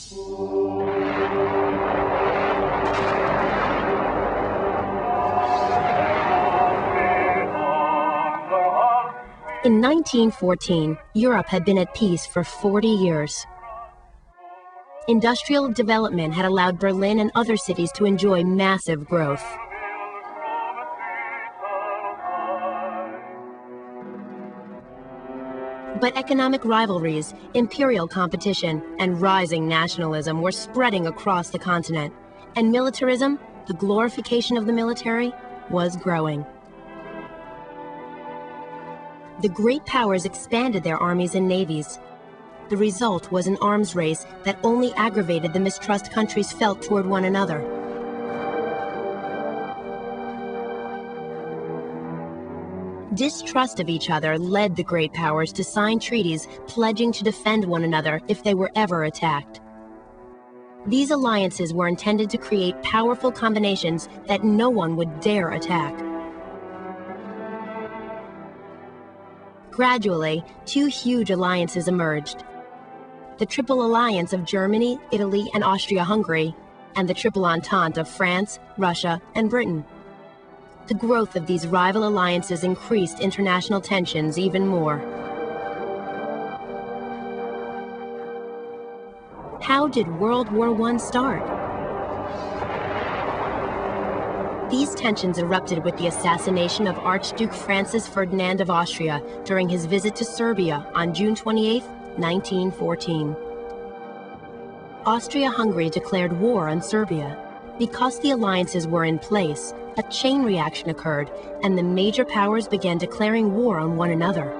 In 1914, Europe had been at peace for 40 years. Industrial development had allowed Berlin and other cities to enjoy massive growth. But economic rivalries, imperial competition, and rising nationalism were spreading across the continent, and militarism, the glorification of the military, was growing. The great powers expanded their armies and navies. The result was an arms race that only aggravated the mistrust countries felt toward one another. Distrust of each other led the great powers to sign treaties pledging to defend one another if they were ever attacked. These alliances were intended to create powerful combinations that no one would dare attack. Gradually, two huge alliances emerged: the Triple Alliance of Germany, Italy, and Austria-Hungary, and the Triple Entente of France, Russia, and Britain. The growth of these rival alliances increased international tensions even more. How did World War I start? These tensions erupted with the assassination of Archduke Francis Ferdinand of Austria during his visit to Serbia on June 28, 1914. Austria-Hungary declared war on Serbia. Because the alliances were in place, a chain reaction occurred, and the major powers began declaring war on one another.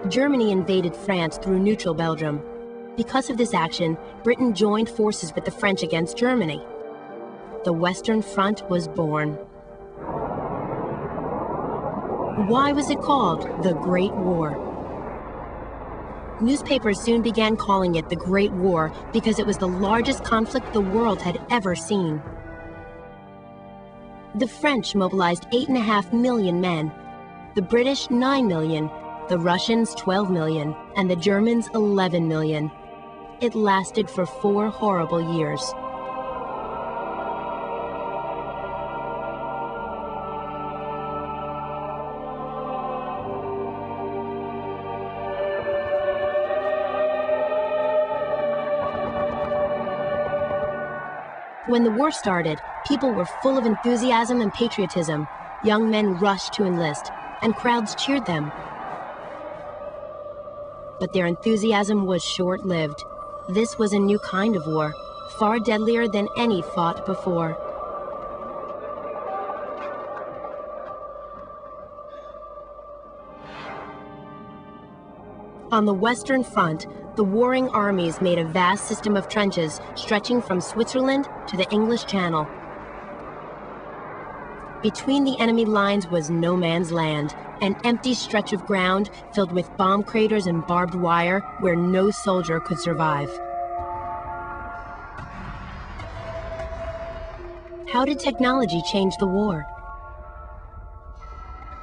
Germany invaded France through neutral Belgium. Because of this action, Britain joined forces with the French against Germany. The Western Front was born. Why was it called the Great War? Newspapers soon began calling it the Great War because it was the largest conflict the world had ever seen. The French mobilized 8.5 million men, the British 9 million, the Russians 12 million, and the Germans 11 million. It lasted for 4 horrible years. When the war started, people were full of enthusiasm and patriotism. Young men rushed to enlist, and crowds cheered them. But their enthusiasm was short-lived. This was a new kind of war, far deadlier than any fought before. On the Western Front, the warring armies made a vast system of trenches stretching from Switzerland to the English Channel. Between the enemy lines was no man's land, an empty stretch of ground filled with bomb craters and barbed wire where no soldier could survive. How did technology change the war?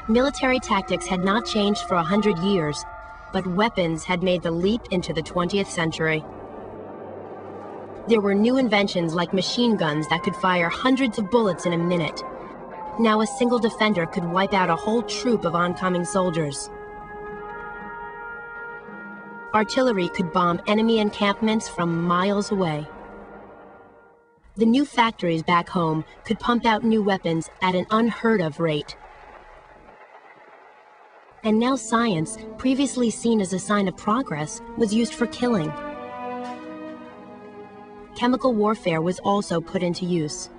Military tactics had not changed for 100 years, but weapons had made the leap into the 20th century. There were new inventions like machine guns that could fire hundreds of bullets in a minute. Now a single defender could wipe out a whole troop of oncoming soldiers. Artillery could bomb enemy encampments from miles away. The new factories back home could pump out new weapons at an unheard-of rate. And now science, previously seen as a sign of progress, was used for killing. Chemical warfare was also put into use.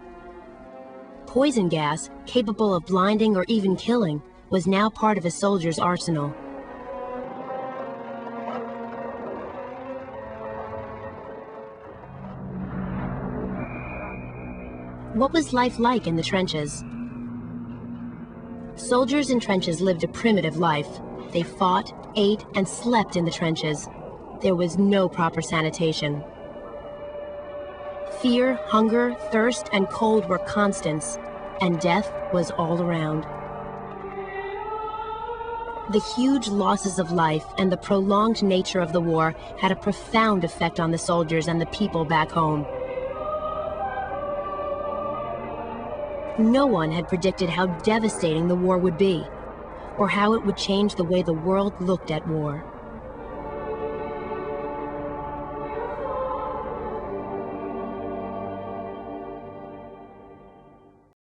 Poison gas, capable of blinding or even killing, was now part of a soldier's arsenal. What was life like in the trenches? Soldiers in trenches lived a primitive life. They fought, ate, and slept in the trenches. There was no proper sanitation. Fear, hunger, thirst, and cold were constants, and death was all around. The huge losses of life and the prolonged nature of the war had a profound effect on the soldiers and the people back home. No one had predicted how devastating the war would be, or how it would change the way the world looked at war.